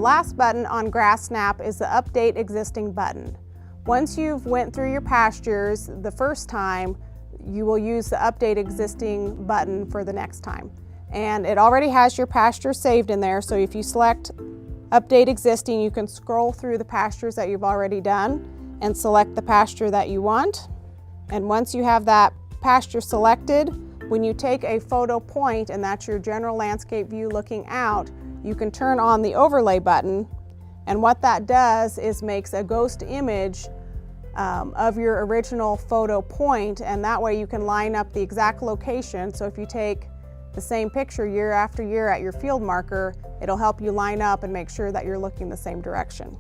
last button on GrassSnap is the Update Existing button. Once you've went through your pastures the first time, you will use the Update Existing button for the next time. And it already has your pasture saved in there, so if you select Update Existing, you can scroll through the pastures that you've already done and select the pasture that you want. And once you have that pasture selected, when you take a photo point, and that's your general landscape view looking out, you can turn on the overlay button, and what that does is makes a ghost image of your original photo point, and that way you can line up the exact location. So if you take the same picture year after year at your field marker, it'll help you line up and make sure that you're looking the same direction.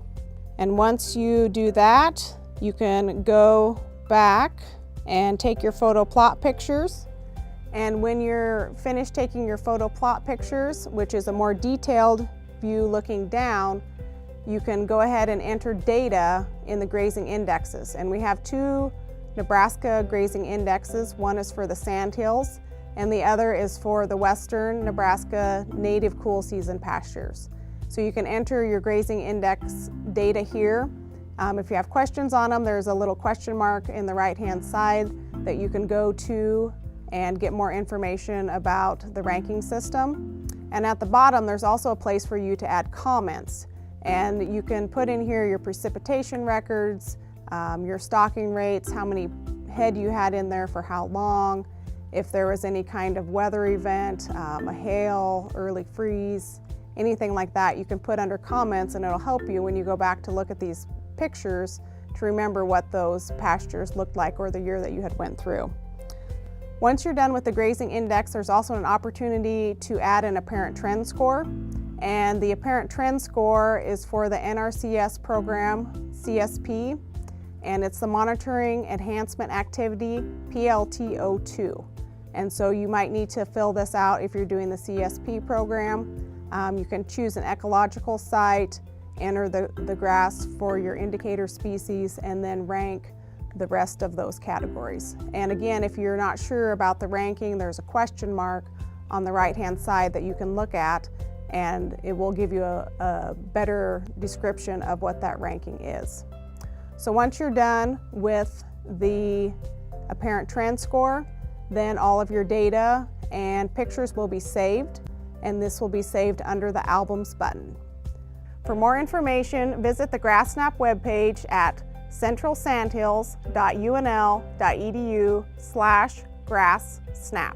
And once you do that, you can go back and take your photo plot pictures. And when you're finished taking your photo plot pictures, which is a more detailed view looking down, you can go ahead and enter data in the grazing indexes. And we have two Nebraska grazing indexes. One is for the sandhills, and the other is for the western Nebraska native cool season pastures. So you can enter your grazing index data here. If you have questions on them, there's a little question mark in the right-hand side that you can go to and get more information about the ranking system. And at the bottom, there's also a place for you to add comments. And you can put in here your precipitation records, your stocking rates, how many head you had in there for how long, if there was any kind of weather event, a hail, early freeze, anything like that, you can put under comments, and it'll help you when you go back to look at these pictures to remember what those pastures looked like or the year that you had went through. Once you're done with the grazing index, there's also an opportunity to add an apparent trend score. And the apparent trend score is for the NRCS program, CSP, and it's the Monitoring Enhancement Activity, PLT02. And so you might need to fill this out if you're doing the CSP program. You can choose an ecological site, enter the grass for your indicator species, and then rank the rest of those categories. And again, if you're not sure about the ranking, there's a question mark on the right-hand side that you can look at, and it will give you a better description of what that ranking is. So once you're done with the apparent trend score, then all of your data and pictures will be saved, and this will be saved under the Albums button. For more information, visit the GrassSnap webpage at centralsandhills.unl.edu/GrassSnap.